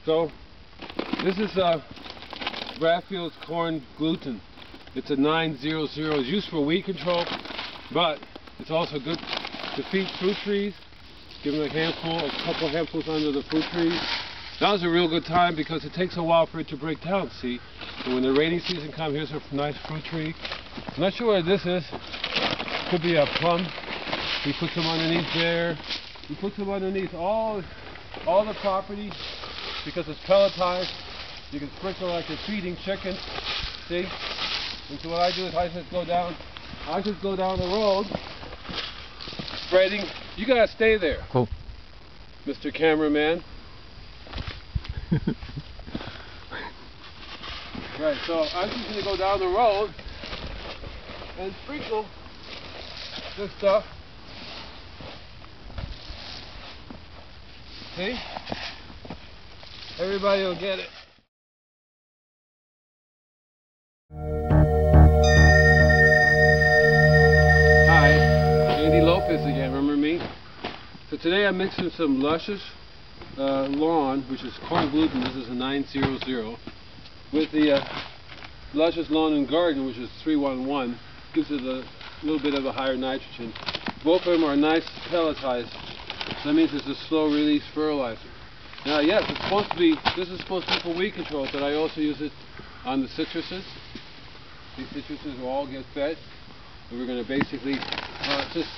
So this is Bradfield's corn gluten. It's a 900. It's used for weed control, but it's also good to feed fruit trees. Give them a couple handfuls under the fruit trees. Now's a real good time because it takes a while for it to break down, see? And when the rainy season comes, here's a nice fruit tree. I'm not sure what this is. Could be a plum. We put some underneath there. We put some underneath all the property because it's pelletized. You can sprinkle like you're feeding chickens, see? And so what I do is I just go down the road, spreading. You gotta stay there, oh. Mr. Cameraman. Right, so I'm just gonna go down the road and sprinkle this stuff. See? Everybody will get it. Hi, Andy Lopez again, remember me? So today I'm mixing some Luscious Lawn, which is corn gluten. This is a 900, with the Luscious Lawn and Garden, which is 311. Gives it a little bit of a higher nitrogen. Both of them are nice pelletized. So that means it's a slow release fertilizer. Now yes, this is supposed to be for weed control, but I also use it on the citruses. These citruses will all get fed. And we're going to basically just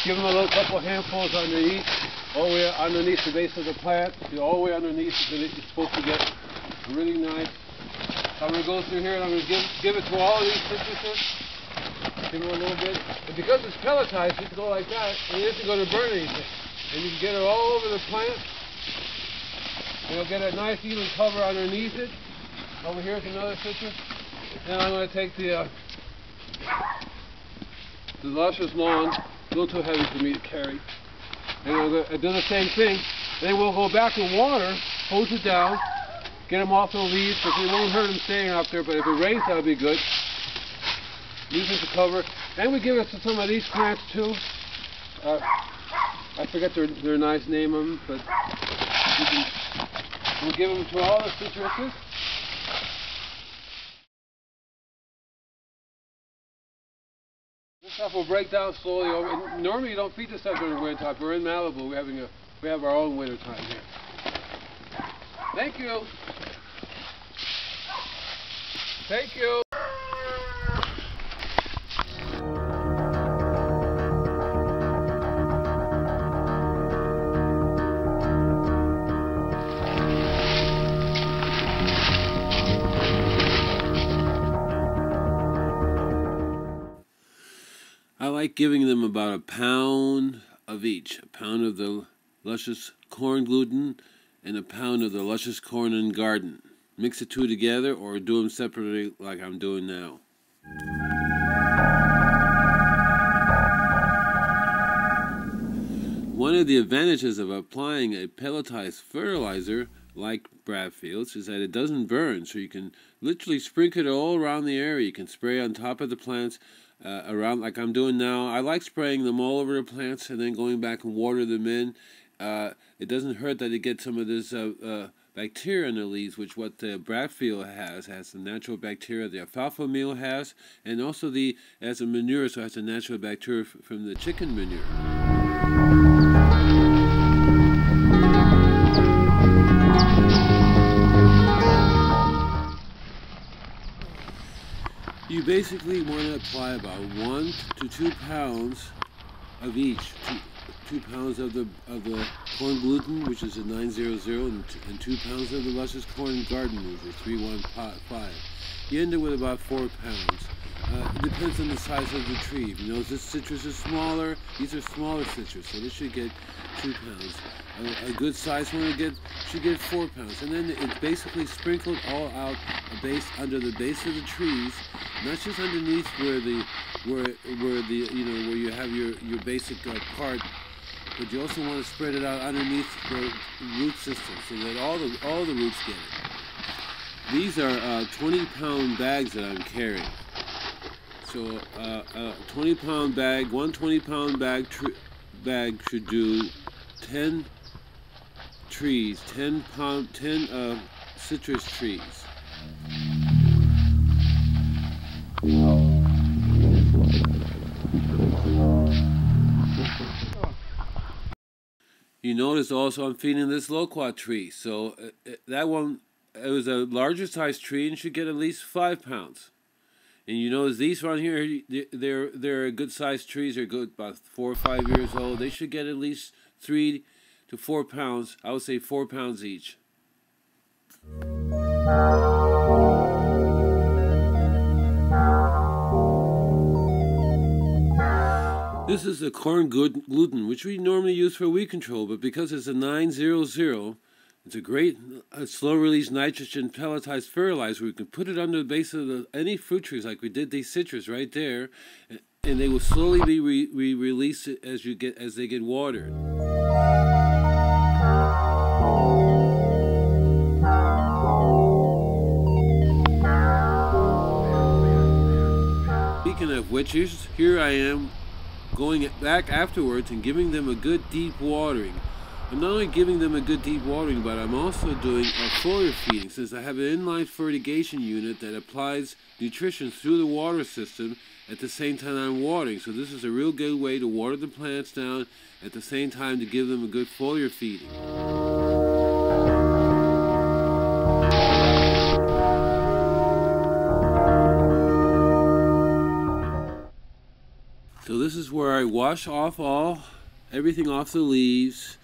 give them a couple handfuls underneath, all the way underneath the base of the plant. All the way underneath, it's supposed to get really nice. I'm going to go through here and I'm going to give it to all of these citruses. Give them a little bit. And because it's pelletized, you can go like that, and it isn't going to burn anything. And you can get it all over the plant. And you'll get a nice even cover underneath it. Over here is another citrus. Then I'm going to take the Luscious Lawn, a little too heavy for me to carry. And I'm going to do the same thing. Then we'll go back with water, hose it down, get them off the leaves, because it won't hurt them staying up there, but if it rains, that'll be good. Use it to cover. And we give it to some of these plants too. I forget their nice name of them, but we'll give them to all the citruses. This stuff will break down slowly over. Normally you don't feed this stuff during the winter time. We're in Malibu. We have our own winter time here. Thank you. Thank you. I like giving them about a pound of each. A pound of the Luscious Corn Gluten and a pound of the Luscious Corn and Garden. Mix the two together or do them separately like I'm doing now. One of the advantages of applying a pelletized fertilizer like Bradfield's is that it doesn't burn, so you can literally sprinkle it all around the area. You can spray on top of the plants, around like I'm doing now. I like spraying them all over the plants and then going back and water them in. It doesn't hurt that you get some of this bacteria in the leaves, which what the Bradfield has the natural bacteria the alfalfa meal has, and also as a manure, so it has the natural bacteria from the chicken manure. You basically want to apply about 1 to 2 pounds of each. 2 pounds of the corn gluten, which is a 900, and 2 pounds of the Luscious Corn Garden, which is 315. You end up with about 4 pounds. It depends on the size of the tree. If you know this citrus is smaller, these are smaller citrus, so this should get 2 pounds. A good size one should get 4 pounds, and then it's basically sprinkled all out under the base of the trees, not just underneath where you have your basic part, but you also want to spread it out underneath the root system so that all the roots get it. These are 20-pound bags that I'm carrying. So a 20-pound bag, one 20-pound bag should do 10 trees, 10 citrus trees. You notice also I'm feeding this loquat tree. So that one, it was a larger size tree and should get at least 5 pounds. And you notice these around here, they're good sized trees. They're good, about 4 or 5 years old. They should get at least 3 to 4 pounds. I would say 4 pounds each. This is the corn gluten, which we normally use for weed control, but because it's a 900, it's a great slow-release nitrogen pelletized fertilizer. We can put it under the base of any fruit trees, like we did these citrus right there, and they will slowly be released as they get watered. Speaking of which, here I am going back afterwards and giving them a good deep watering. I'm not only giving them a good deep watering, but I'm also doing a foliar feeding, since I have an inline fertigation unit that applies nutrition through the water system at the same time I'm watering. So this is a real good way to water the plants down at the same time to give them a good foliar feeding. So this is where I wash off everything off the leaves.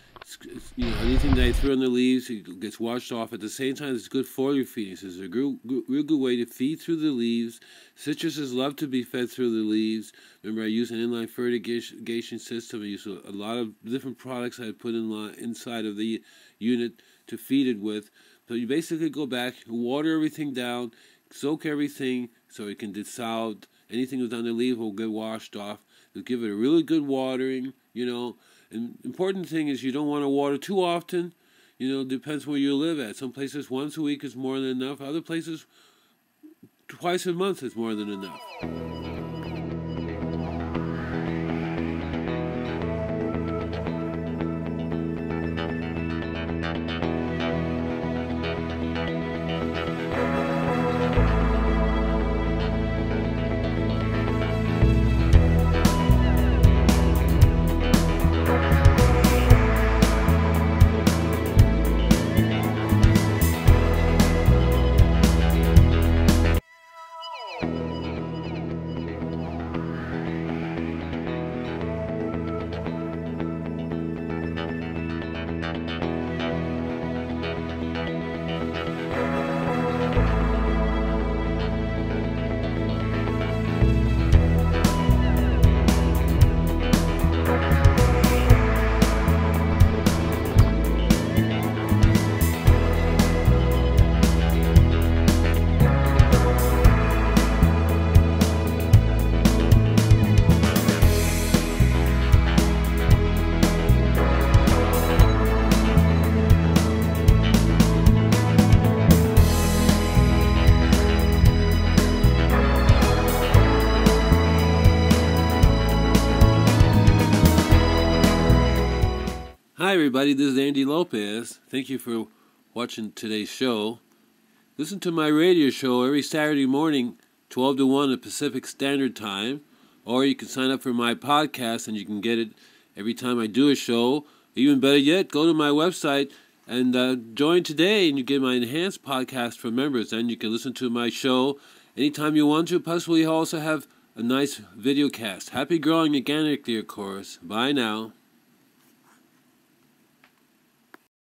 Anything that I throw on the leaves, it gets washed off. At the same time, it's good foliar feeding. So it's a real good way to feed through the leaves. Citruses love to be fed through the leaves. Remember, I use an inline fertigation system. I use a lot of different products I put inside of the unit to feed it with. So you basically go back, water everything down, soak everything so it can dissolve. Anything that's on the leaf will get washed off. So give it a really good watering, And important thing is you don't want to water too often. Depends where you live at. Some places once a week is more than enough. Other places twice a month is more than enough. Hi everybody, this is Andy Lopez. Thank you for watching today's show. Listen to my radio show every Saturday morning, 12 to 1 at Pacific Standard Time. Or you can sign up for my podcast and you can get it every time I do a show. Even better yet, go to my website and join today and you get my enhanced podcast for members. Then you can listen to my show anytime you want to. Plus we also have a nice video cast. Happy growing organically, of course. Bye now.